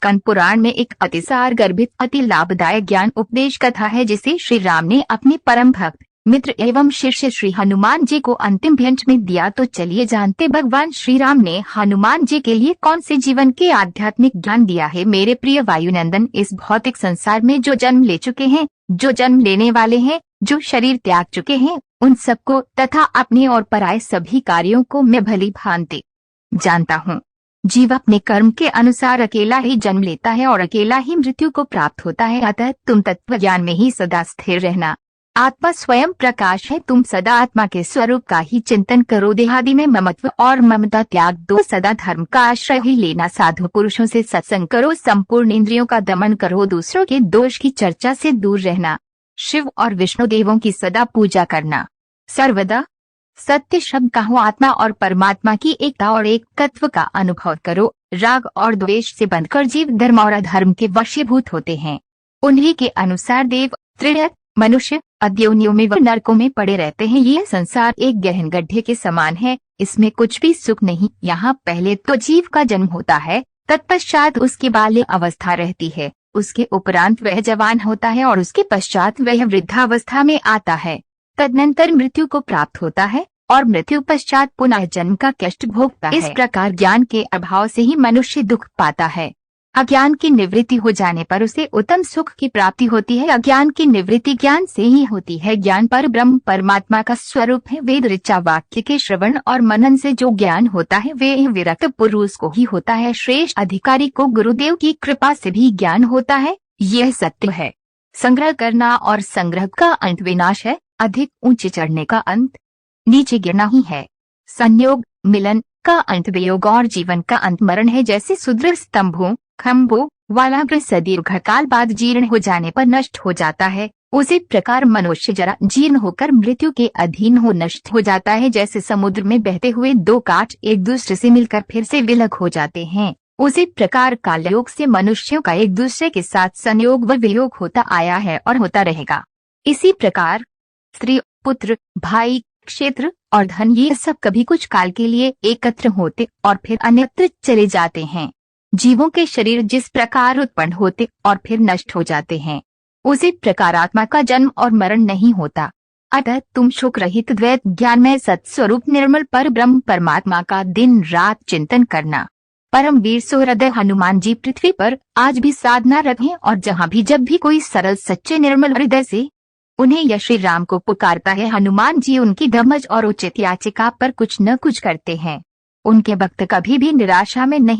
स्कंद पुराण में एक अतिसार गर्भित अति लाभदायक ज्ञान उपदेश कथा है, जिसे श्री राम ने अपने परम भक्त मित्र एवं शिष्य श्री हनुमान जी को अंतिम भेंट में दिया। तो चलिए जानते भगवान श्री राम ने हनुमान जी के लिए कौन से जीवन के आध्यात्मिक ज्ञान दिया है। मेरे प्रिय वायुनंदन, इस भौतिक संसार में जो जन्म ले चुके हैं, जो जन्म लेने वाले हैं, जो शरीर त्याग चुके हैं, उन सबको तथा अपने और पराये सभी कार्यों को मैं भली भांति जानता हूँ। जीव अपने कर्म के अनुसार अकेला ही जन्म लेता है और अकेला ही मृत्यु को प्राप्त होता है। अतः तुम तत्व ज्ञान में ही सदा स्थिर रहना। आत्मा स्वयं प्रकाश है, तुम सदा आत्मा के स्वरूप का ही चिंतन करो। देहादि में ममत्व और ममता त्याग दो, सदा धर्म का आश्रय ही लेना। साधु पुरुषों से सत्संग करो, संपूर्ण इंद्रियों का दमन करो, दूसरों के दोष की चर्चा से दूर रहना। शिव और विष्णु देवों की सदा पूजा करना। सर्वदा सत्य शब्द कहो, आत्मा और परमात्मा की एकता और एक तत्व का अनुभव करो। राग और द्वेष से बंधकर जीव धर्म और अधर्म के वशीभूत होते हैं। उन्हीं के अनुसार देव, त्रियक, मनुष्य अद्योनियों में व नरकों में पड़े रहते हैं। यह संसार एक गहन गड्ढे के समान है, इसमें कुछ भी सुख नहीं। यहाँ पहले तो जीव का जन्म होता है, तत्पश्चात उसकी बाल्य अवस्था रहती है, उसके उपरांत वह जवान होता है और उसके पश्चात वह वृद्धावस्था में आता है। तदनंतर मृत्यु को प्राप्त होता है और मृत्यु पश्चात पुनः जन्म का कष्ट भोगता है। इस प्रकार ज्ञान के अभाव से ही मनुष्य दुख पाता है। अज्ञान की निवृत्ति हो जाने पर उसे उत्तम सुख की प्राप्ति होती है। अज्ञान की निवृत्ति ज्ञान से ही होती है। ज्ञान पर ब्रह्म परमात्मा का स्वरूप है। वेद ऋचा वाक्य के श्रवण और मनन से जो ज्ञान होता है वे विरक्त पुरुष को ही होता है। श्रेष्ठ अधिकारी को गुरुदेव की कृपा से भी ज्ञान होता है, यह सत्य है। संग्रह करना और संग्रह का अंत विनाश है, अधिक ऊंचे चढ़ने का अंत नीचे गिरना ही है। संयोग मिलन का अंत वियोग और जीवन का अंत मरण है। जैसे सुदृढ़ स्तंभों खम्भों वाला गृह दीर्घ काल बाद जीर्ण हो जाने पर नष्ट हो जाता है, उसी प्रकार मनुष्य जरा जीर्ण होकर मृत्यु के अधीन हो नष्ट हो जाता है। जैसे समुद्र में बहते हुए दो काठ एक दूसरे से मिलकर फिर से विलग हो जाते हैं, उसी प्रकार कालयोग से मनुष्यों का एक दूसरे के साथ संयोग व वियोग होता आया है और होता रहेगा। इसी प्रकार स्त्री, पुत्र, भाई, क्षेत्र और धन, ये सब कभी कुछ काल के लिए एकत्र होते और फिर अन्यत्र चले जाते हैं। जीवों के शरीर जिस प्रकार उत्पन्न होते और फिर नष्ट हो जाते हैं, उसी प्रकार आत्मा का जन्म और मरण नहीं होता। अतः तुम शोक रहित द्वैत ज्ञान में सत्स्वरूप निर्मल पर ब्रह्म परमात्मा का दिन रात चिंतन करना। परम वीर सुहृदय हनुमान जी पृथ्वी पर आज भी साधना रखें और जहाँ भी जब भी कोई सरल सच्चे निर्मल हृदय से उन्हें या श्री राम को पुकारता है, हनुमान जी उनकी धर्मज और उचित याचिका पर कुछ न कुछ करते हैं। उनके भक्त कभी भी निराशा में नहीं